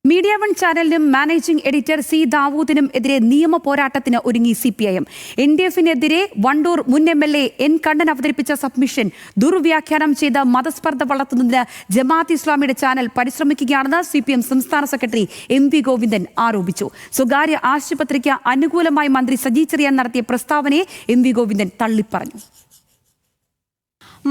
Media one ചാനലിനും managing editor C ദാവൂദിനും എതിരെ നിയമ പോരാട്ടത്തിന് ഒരുങ്ങി CPIM. NDF-നെതിരെ വണ്ടൂർ മുൻ MLA N. കണ്ണൻ അവതരിപ്പിച്ച സബ്മിഷൻ ദുർവ്യാഖ്യാനം ചെയ്ത് മതസ്പർദ്ധ വളർത്തുന്നതിന് ജമാഅത്ത് ഇസ്ലാമിയുടെ ചാനൽ പരിശ്രമിക്കുകയാണെന്ന് CPM സംസ്ഥാന സെക്രട്ടറി MV ഗോവിന്ദൻ ആരോപിച്ചു. സ്വകാര്യ ആശുപത്രിക്ക് അനുകൂലമായി മന്ത്രി സജി ചെറിയാൻ നടത്തിയ പ്രസ്താവനയെ MV ഗോവിന്ദൻ തള്ളിപ്പറഞ്ഞു.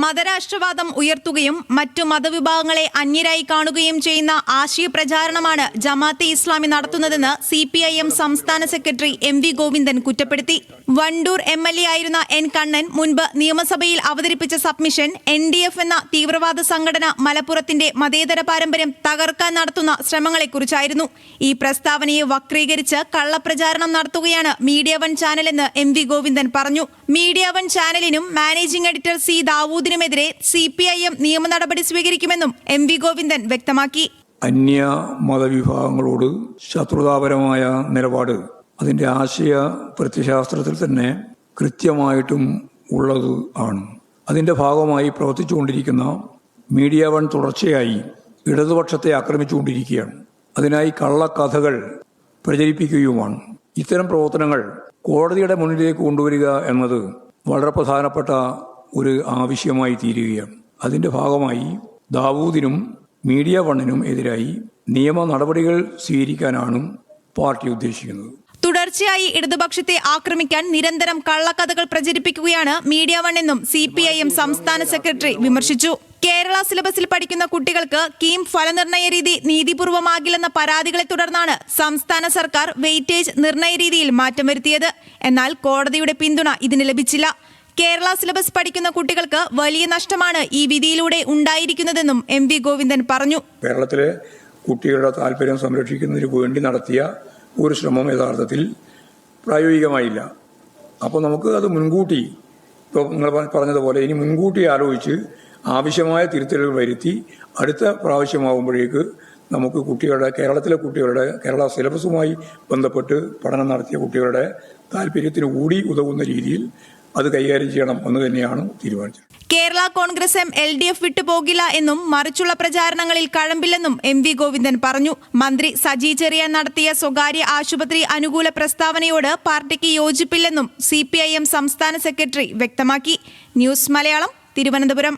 മതരാഷ്ട്രവാദം ഉയർത്തുകയും മറ്റു മതവിഭാഗങ്ങളെ അന്യരായി കാണുകയും ചെയ്യുന്ന ആശയപ്രചാരണമാണ് ജമാഅത്തെ ഇസ്ലാമി നടത്തുന്നതെന്ന് CPIM സംസ്ഥാന സെക്രട്ടറി MV ഗോവിന്ദൻ കുറ്റപ്പെടുത്തി. വണ്ടൂർ MLA ആയിരുന്ന N. കണ്ണൻ മുൻപ് നിയമസഭയിൽ അവതരിപ്പിച്ച സബ്മിഷൻ NDF എന്ന തീവ്രവാദ സംഘടന മലപ്പുറത്തിന്റെ മതേതര പാരമ്പര്യം തകർക്കാൻ നടത്തുന്ന ശ്രമങ്ങളെക്കുറിച്ചായിരുന്നു. ഈ പ്രസ്താവനയെ വക്രീകരിച്ച് കള്ളപ്രചാരണം നടത്തുകയാണ് മീഡിയ വൺ ചാനലെന്ന് MV ഗോവിന്ദൻ പറഞ്ഞു. മീഡിയ വൺ ചാനലിനും മാനേജിംഗ് എഡിറ്റർ സി ദാവൂദിനുമെതിരെ CPIM നിയമ നടപടി സ്വീകരിക്കുമെന്നും MV ഗോവിന്ദൻ വ്യക്തമാക്കി. അന്യ മതവിഭാഗങ്ങളോട് ശത്രുതാപരമായ നിലപാട് അതിൻ്റെ ആശയ പ്രത്യശാസ്ത്രത്തിൽ തന്നെ കൃത്യമായിട്ടും ഉള്ളത് ആണ്. അതിൻ്റെ ഭാഗമായി പ്രവർത്തിച്ചുകൊണ്ടിരിക്കുന്ന മീഡിയ വൺ തുടർച്ചയായി ഇടതുപക്ഷത്തെ ആക്രമിച്ചുകൊണ്ടിരിക്കുകയാണ്. അതിനായി കള്ളക്കഥകൾ പ്രചരിപ്പിക്കുകയുമാണ്. ഇത്തരം പ്രവർത്തനങ്ങൾ കോടതിയുടെ മുന്നിലേക്ക് കൊണ്ടുവരിക എന്നത് വളരെ പ്രധാനപ്പെട്ട ഒരു ആവശ്യമായി തീരുകയാണ്. അതിൻ്റെ ഭാഗമായി ദാവൂദിനും മീഡിയ വണ്ണിനും എതിരായി നിയമ നടപടികൾ സ്വീകരിക്കാനാണ് പാർട്ടി ഉദ്ദേശിക്കുന്നത്. തുടർച്ചയായി ഇടതുപക്ഷത്തെ ആക്രമിക്കാൻ നിരന്തരം കള്ളക്കഥകൾ പ്രചരിപ്പിക്കുകയാണ് മീഡിയ വൺ എന്നും CPIM സംസ്ഥാന സെക്രട്ടറി വിമർശിച്ചു. കേരള സിലബസിൽ പഠിക്കുന്ന കുട്ടികൾക്ക് കീം ഫലനിർണയ രീതി നീതിപൂർവമാകില്ലെന്ന പരാതികളെ തുടർന്നാണ് സംസ്ഥാന സർക്കാർ വെയിറ്റേജ് നിർണയ രീതിയിൽ മാറ്റം വരുത്തിയത്. എന്നാൽ കോടതിയുടെ പിന്തുണ ഇതിന് ലഭിച്ചില്ല. കേരള സിലബസ് പഠിക്കുന്ന കുട്ടികൾക്ക് വലിയ നഷ്ടമാണ് ഈ വിധിയിലൂടെ ഉണ്ടായിരിക്കുന്നതെന്നും MV ഗോവിന്ദൻ പറഞ്ഞു. കേരളത്തിലെ കുട്ടികളുടെ താല്പര്യം സംരക്ഷിക്കുന്നതിന് വേണ്ടി നടത്തിയ ഒരു ശ്രമം യഥാർത്ഥത്തിൽ പ്രായോഗികമായില്ല. അപ്പോൾ നമുക്ക് അത് മുൻകൂട്ടി, ഇപ്പോൾ നിങ്ങൾ പറഞ്ഞതുപോലെ ഇനി മുൻകൂട്ടി ആലോചിച്ച് ആവശ്യമായ തിരുത്തലുകൾ വരുത്തി അടുത്ത പ്രാവശ്യമാകുമ്പോഴേക്ക് നമുക്ക് കേരളത്തിലെ കുട്ടികളുടെ കേരള സിലബസുമായി ബന്ധപ്പെട്ട് പഠനം നടത്തിയ കുട്ടികളുടെ താല്പര്യത്തിന് കൂടി ഉതകുന്ന രീതിയിൽ അത് കൈകാര്യം ചെയ്യണം എന്ന് തന്നെയാണ് തീരുമാനിച്ചത്. കേരള കോൺഗ്രസ് എം LDF വിട്ടുപോകില്ല എന്നും മറിച്ചുള്ള പ്രചാരണങ്ങളിൽ കഴമ്പില്ലെന്നും MV ഗോവിന്ദൻ പറഞ്ഞു. മന്ത്രി സജി ചെറിയാൻ നടത്തിയ സ്വകാര്യ ആശുപത്രി അനുകൂല പ്രസ്താവനയോട് പാർട്ടിക്ക് യോജിപ്പില്ലെന്നും CPIM സംസ്ഥാന സെക്രട്ടറി വ്യക്തമാക്കി. ന്യൂസ് മലയാളം, തിരുവനന്തപുരം.